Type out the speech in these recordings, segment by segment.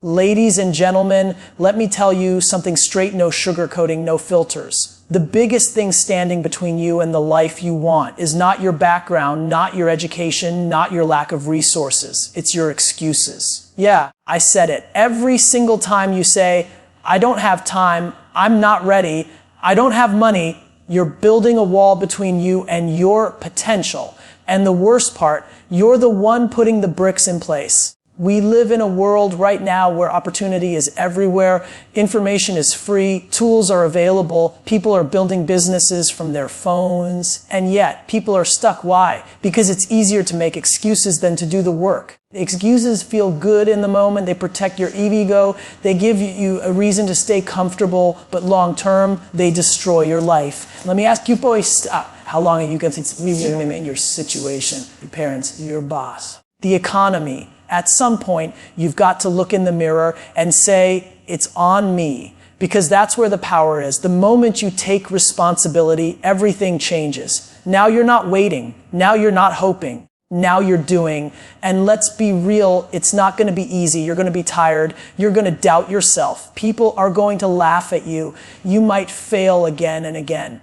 Ladies and gentlemen, let me tell you something straight, no sugarcoating, no filters. The biggest thing standing between you and the life you want is not your background, not your education, not your lack of resources. It's your excuses. Yeah, I said it. Every single time you say, I don't have time, I'm not ready, I don't have money, you're building a wall between you and your potential. And the worst part, you're the one putting the bricks in place. We live in a world right now where opportunity is everywhere, information is free, tools are available, people are building businesses from their phones, and yet people are stuck. Why? Because it's easier to make excuses than to do the work. Excuses feel good in the moment, they protect your ego, they give you a reason to stay comfortable, but long term, they destroy your life. Let me ask you boys, how long are you going to in your situation, your parents, your boss, the economy? At some point, you've got to look in the mirror and say, it's on me, because that's where the power is. The moment you take responsibility, everything changes. Now you're not waiting. Now you're not hoping. Now you're doing. And let's be real, it's not going to be easy. You're going to be tired. You're going to doubt yourself. People are going to laugh at you. You might fail again and again.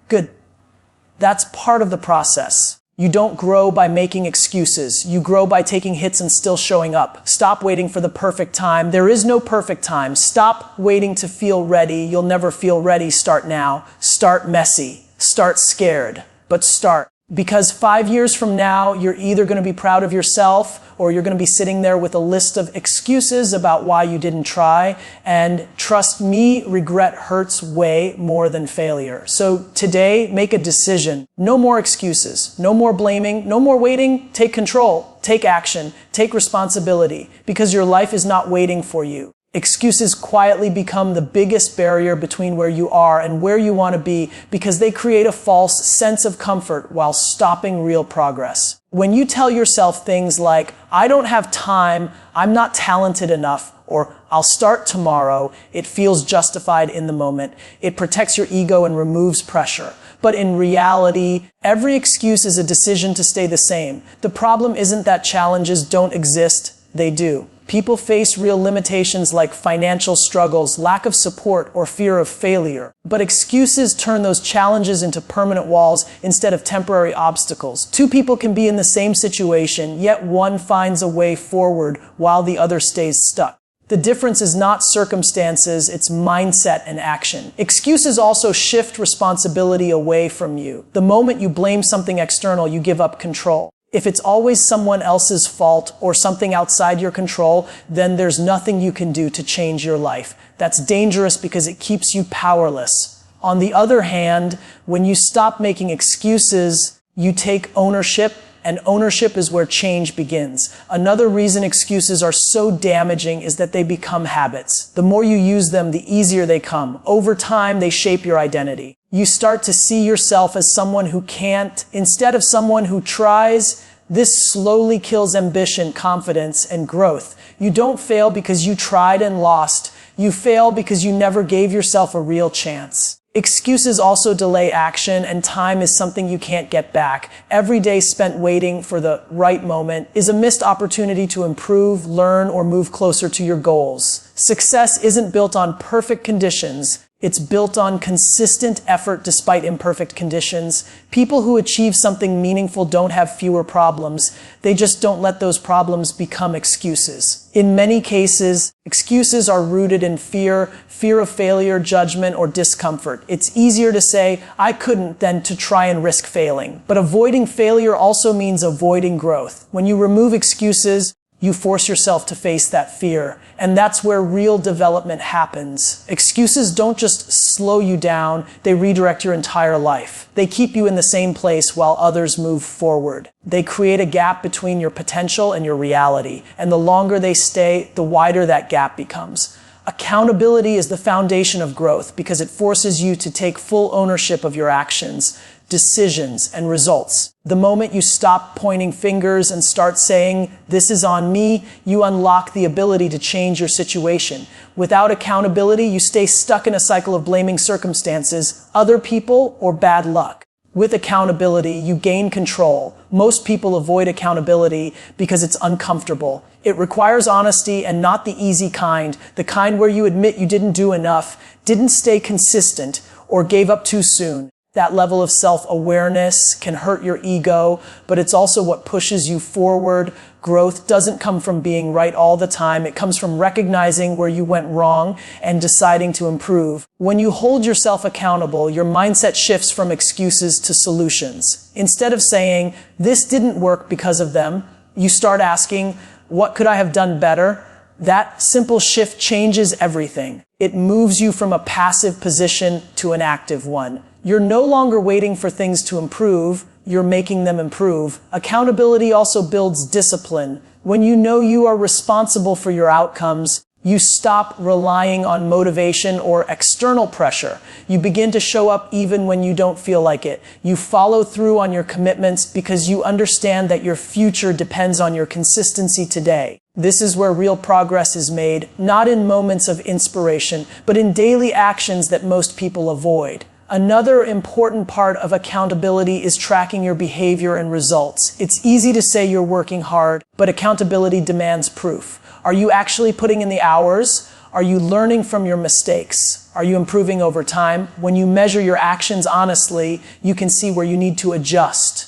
Good. That's part of the process. You don't grow by making excuses. You grow by taking hits and still showing up. Stop waiting for the perfect time. There is no perfect time. Stop waiting to feel ready. You'll never feel ready. Start now. Start messy. Start scared. But start. Because 5 years from now, you're either going to be proud of yourself or you're going to be sitting there with a list of excuses about why you didn't try. And trust me, regret hurts way more than failure. So today, make a decision. No more excuses. No more blaming. No more waiting. Take control. Take action. Take responsibility. Because your life is not waiting for you. Excuses quietly become the biggest barrier between where you are and where you want to be because they create a false sense of comfort while stopping real progress. When you tell yourself things like, I don't have time, I'm not talented enough, or I'll start tomorrow, it feels justified in the moment. It protects your ego and removes pressure. But in reality, every excuse is a decision to stay the same. The problem isn't that challenges don't exist, they do. People face real limitations like financial struggles, lack of support, or fear of failure. But excuses turn those challenges into permanent walls instead of temporary obstacles. Two people can be in the same situation, yet one finds a way forward while the other stays stuck. The difference is not circumstances, it's mindset and action. Excuses also shift responsibility away from you. The moment you blame something external, you give up control. If it's always someone else's fault or something outside your control, then there's nothing you can do to change your life. That's dangerous because it keeps you powerless. On the other hand, when you stop making excuses, you take ownership, and ownership is where change begins. Another reason excuses are so damaging is that they become habits. The more you use them, the easier they come. Over time, they shape your identity. You start to see yourself as someone who can't, instead of someone who tries. This slowly kills ambition, confidence, and growth. You don't fail because you tried and lost. You fail because you never gave yourself a real chance. Excuses also delay action, and time is something you can't get back. Every day spent waiting for the right moment is a missed opportunity to improve, learn, or move closer to your goals. Success isn't built on perfect conditions. It's built on consistent effort despite imperfect conditions. People who achieve something meaningful don't have fewer problems. They just don't let those problems become excuses. In many cases, excuses are rooted in fear of failure, judgment, or discomfort. It's easier to say, I couldn't, than to try and risk failing. But avoiding failure also means avoiding growth. When you remove excuses, you force yourself to face that fear. And that's where real development happens. Excuses don't just slow you down, they redirect your entire life. They keep you in the same place while others move forward. They create a gap between your potential and your reality. And the longer they stay, the wider that gap becomes. Accountability is the foundation of growth because it forces you to take full ownership of your actions, decisions, and results. The moment you stop pointing fingers and start saying, this is on me, you unlock the ability to change your situation. Without accountability, you stay stuck in a cycle of blaming circumstances, other people, or bad luck. With accountability, you gain control. Most people avoid accountability because it's uncomfortable. It requires honesty, and not the easy kind, the kind where you admit you didn't do enough, didn't stay consistent, or gave up too soon. That level of self-awareness can hurt your ego, but it's also what pushes you forward. Growth doesn't come from being right all the time. It comes from recognizing where you went wrong and deciding to improve. When you hold yourself accountable, your mindset shifts from excuses to solutions. Instead of saying, "This didn't work because of them," you start asking, "What could I have done better?" That simple shift changes everything. It moves you from a passive position to an active one. You're no longer waiting for things to improve, you're making them improve. Accountability also builds discipline. When you know you are responsible for your outcomes, you stop relying on motivation or external pressure. You begin to show up even when you don't feel like it. You follow through on your commitments because you understand that your future depends on your consistency today. This is where real progress is made, not in moments of inspiration, but in daily actions that most people avoid. Another important part of accountability is tracking your behavior and results. It's easy to say you're working hard, but accountability demands proof. Are you actually putting in the hours? Are you learning from your mistakes? Are you improving over time? When you measure your actions honestly, you can see where you need to adjust.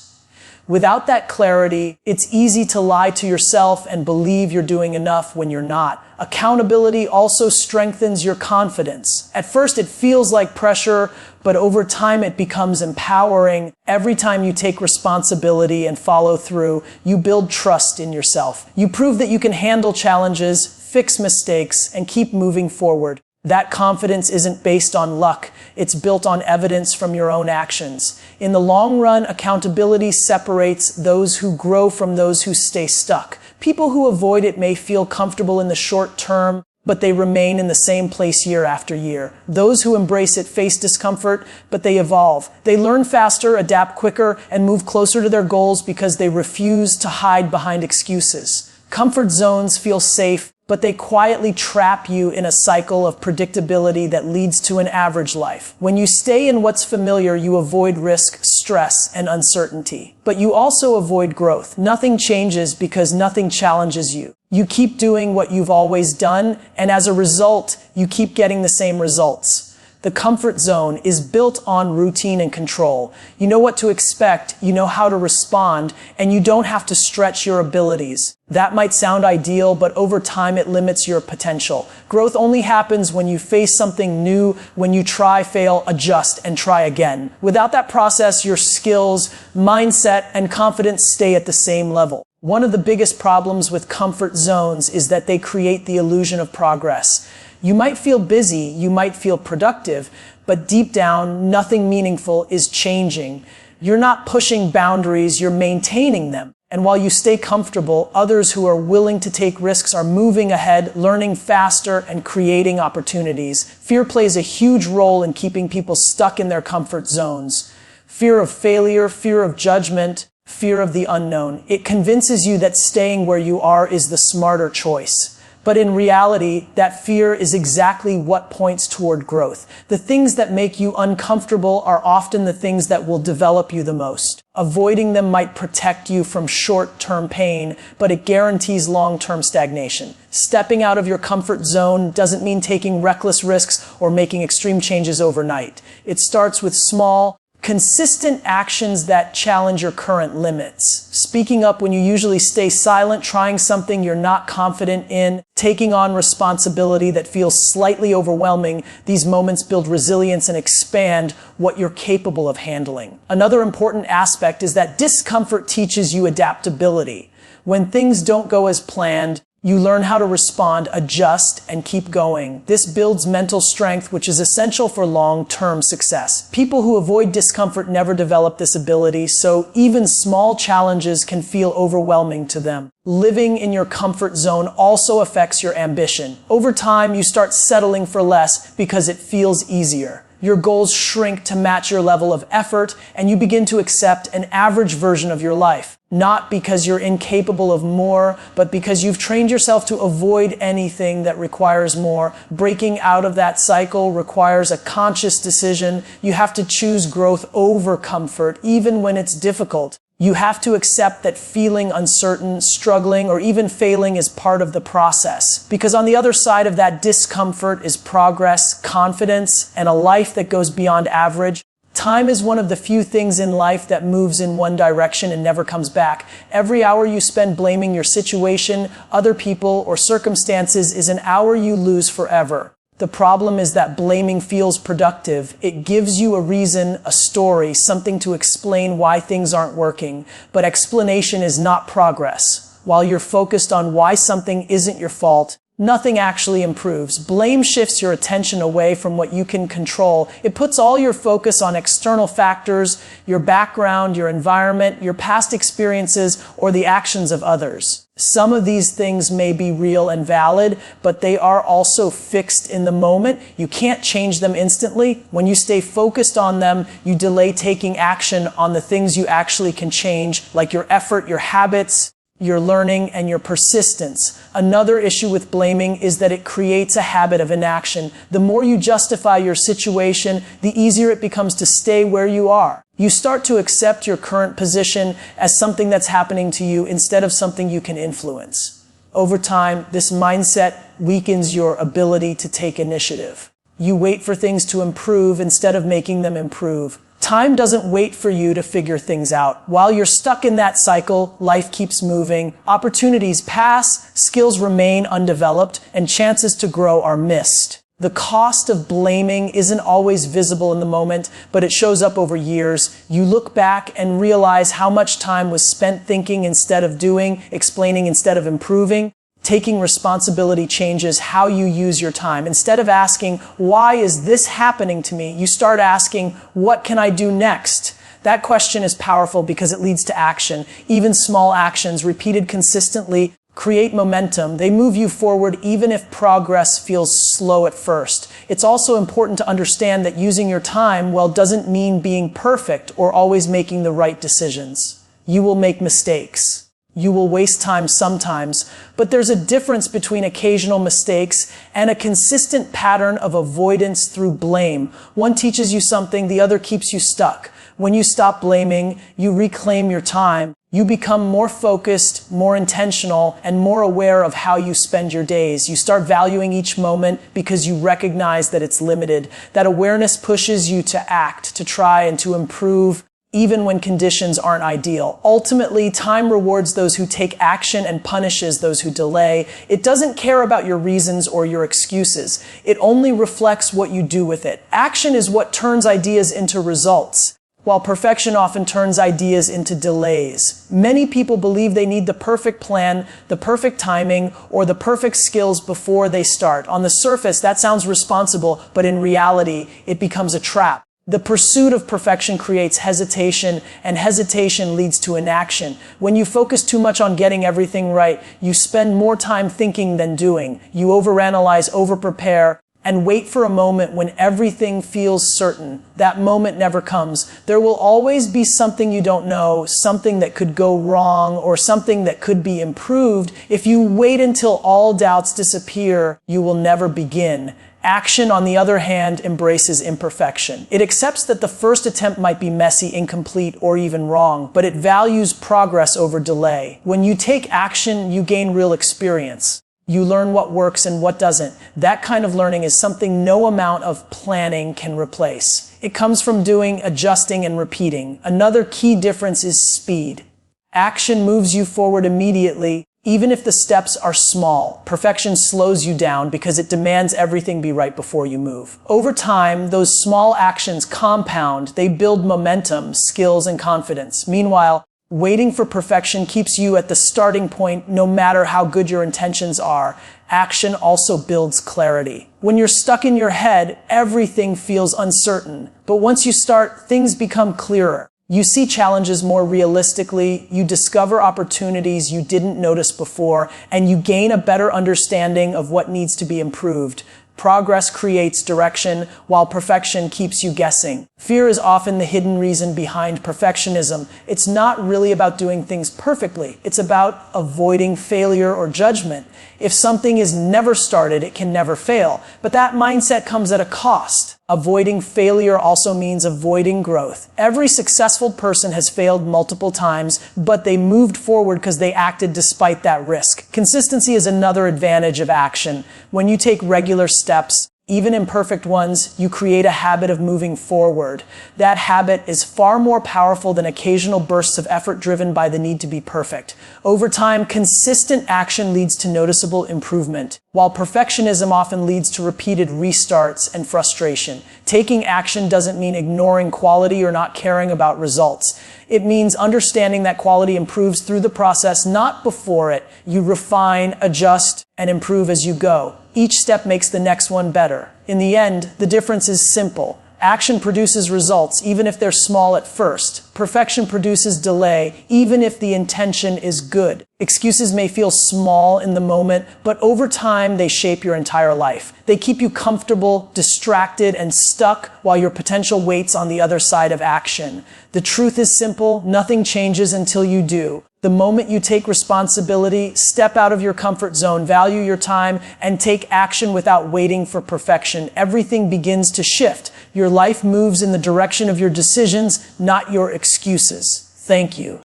Without that clarity, it's easy to lie to yourself and believe you're doing enough when you're not. Accountability also strengthens your confidence. At first, it feels like pressure, but over time it becomes empowering. Every time you take responsibility and follow through, you build trust in yourself. You prove that you can handle challenges, fix mistakes, and keep moving forward. That confidence isn't based on luck. It's built on evidence from your own actions. In the long run, accountability separates those who grow from those who stay stuck. People who avoid it may feel comfortable in the short term, but they remain in the same place year after year. Those who embrace it face discomfort, but they evolve. They learn faster, adapt quicker, and move closer to their goals because they refuse to hide behind excuses. Comfort zones feel safe, but they quietly trap you in a cycle of predictability that leads to an average life. When you stay in what's familiar, you avoid risk, stress, and uncertainty. But you also avoid growth. Nothing changes because nothing challenges you. You keep doing what you've always done, and as a result, you keep getting the same results. The comfort zone is built on routine and control. You know what to expect, you know how to respond, and you don't have to stretch your abilities. That might sound ideal, but over time it limits your potential. Growth only happens when you face something new, when you try, fail, adjust, and try again. Without that process, your skills, mindset, and confidence stay at the same level. One of the biggest problems with comfort zones is that they create the illusion of progress. You might feel busy, you might feel productive, but deep down, nothing meaningful is changing. You're not pushing boundaries, you're maintaining them. And while you stay comfortable, others who are willing to take risks are moving ahead, learning faster, and creating opportunities. Fear plays a huge role in keeping people stuck in their comfort zones. Fear of failure, fear of judgment, fear of the unknown. It convinces you that staying where you are is the smarter choice. But in reality, that fear is exactly what points toward growth. The things that make you uncomfortable are often the things that will develop you the most. Avoiding them might protect you from short-term pain, but it guarantees long-term stagnation. Stepping out of your comfort zone doesn't mean taking reckless risks or making extreme changes overnight. It starts with small, consistent actions that challenge your current limits. Speaking up when you usually stay silent, trying something you're not confident in, taking on responsibility that feels slightly overwhelming. These moments build resilience and expand what you're capable of handling. Another important aspect is that discomfort teaches you adaptability. When things don't go as planned, you learn how to respond, adjust, and keep going. This builds mental strength, which is essential for long-term success. People who avoid discomfort never develop this ability, so even small challenges can feel overwhelming to them. Living in your comfort zone also affects your ambition. Over time, you start settling for less because it feels easier. Your goals shrink to match your level of effort, and you begin to accept an average version of your life. Not because you're incapable of more, but because you've trained yourself to avoid anything that requires more. Breaking out of that cycle requires a conscious decision. You have to choose growth over comfort, even when it's difficult. You have to accept that feeling uncertain, struggling, or even failing is part of the process. Because on the other side of that discomfort is progress, confidence, and a life that goes beyond average. Time is one of the few things in life that moves in one direction and never comes back. Every hour you spend blaming your situation, other people, or circumstances is an hour you lose forever. The problem is that blaming feels productive. It gives you a reason, a story, something to explain why things aren't working. But explanation is not progress. While you're focused on why something isn't your fault, nothing actually improves. Blame shifts your attention away from what you can control. It puts all your focus on external factors, your background, your environment, your past experiences, or the actions of others. Some of these things may be real and valid, but they are also fixed in the moment. You can't change them instantly. When you stay focused on them, you delay taking action on the things you actually can change, like your effort, your habits, your learning, and your persistence. Another issue with blaming is that it creates a habit of inaction. The more you justify your situation, the easier it becomes to stay where you are. You start to accept your current position as something that's happening to you instead of something you can influence. Over time, this mindset weakens your ability to take initiative. You wait for things to improve instead of making them improve. Time doesn't wait for you to figure things out. While you're stuck in that cycle, life keeps moving, opportunities pass, skills remain undeveloped, and chances to grow are missed. The cost of blaming isn't always visible in the moment, but it shows up over years. You look back and realize how much time was spent thinking instead of doing, explaining instead of improving. Taking responsibility changes how you use your time. Instead of asking, why is this happening to me? You start asking, what can I do next? That question is powerful because it leads to action. Even small actions, repeated consistently, create momentum. They move you forward even if progress feels slow at first. It's also important to understand that using your time well doesn't mean being perfect or always making the right decisions. You will make mistakes. You will waste time sometimes, but there's a difference between occasional mistakes and a consistent pattern of avoidance through blame. One teaches you something, the other keeps you stuck. When you stop blaming, you reclaim your time. You become more focused, more intentional, and more aware of how you spend your days. You start valuing each moment because you recognize that it's limited. That awareness pushes you to act, to try, and to improve, even when conditions aren't ideal. Ultimately, time rewards those who take action and punishes those who delay. It doesn't care about your reasons or your excuses. It only reflects what you do with it. Action is what turns ideas into results, while perfection often turns ideas into delays. Many people believe they need the perfect plan, the perfect timing, or the perfect skills before they start. On the surface, that sounds responsible, but in reality, it becomes a trap. The pursuit of perfection creates hesitation, and hesitation leads to inaction. When you focus too much on getting everything right, you spend more time thinking than doing. You overanalyze, overprepare, and wait for a moment when everything feels certain. That moment never comes. There will always be something you don't know, something that could go wrong, or something that could be improved. If you wait until all doubts disappear, you will never begin. Action, on the other hand, embraces imperfection. It accepts that the first attempt might be messy, incomplete, or even wrong, but it values progress over delay. When you take action, you gain real experience. You learn what works and what doesn't. That kind of learning is something no amount of planning can replace. It comes from doing, adjusting, and repeating. Another key difference is speed. Action moves you forward immediately, even if the steps are small. Perfection slows you down because it demands everything be right before you move. Over time, those small actions compound. They build momentum, skills, and confidence. Meanwhile, waiting for perfection keeps you at the starting point no matter how good your intentions are. Action also builds clarity. When you're stuck in your head, everything feels uncertain. But once you start, things become clearer. You see challenges more realistically, you discover opportunities you didn't notice before, and you gain a better understanding of what needs to be improved. Progress creates direction, while perfection keeps you guessing. Fear is often the hidden reason behind perfectionism. It's not really about doing things perfectly. It's about avoiding failure or judgment. If something is never started, it can never fail. But that mindset comes at a cost. Avoiding failure also means avoiding growth. Every successful person has failed multiple times, but they moved forward because they acted despite that risk. Consistency is another advantage of action. When you take regular steps, even imperfect ones, you create a habit of moving forward. That habit is far more powerful than occasional bursts of effort driven by the need to be perfect. Over time, consistent action leads to noticeable improvement, while perfectionism often leads to repeated restarts and frustration. Taking action doesn't mean ignoring quality or not caring about results. It means understanding that quality improves through the process, not before it. You refine, adjust, and improve as you go. Each step makes the next one better. In the end, the difference is simple. Action produces results, even if they're small at first. Perfection produces delay, even if the intention is good. Excuses may feel small in the moment, but over time, they shape your entire life. They keep you comfortable, distracted, and stuck while your potential waits on the other side of action. The truth is simple. Nothing changes until you do. The moment you take responsibility, step out of your comfort zone, value your time, and take action without waiting for perfection, everything begins to shift. Your life moves in the direction of your decisions, not your excuses. Thank you.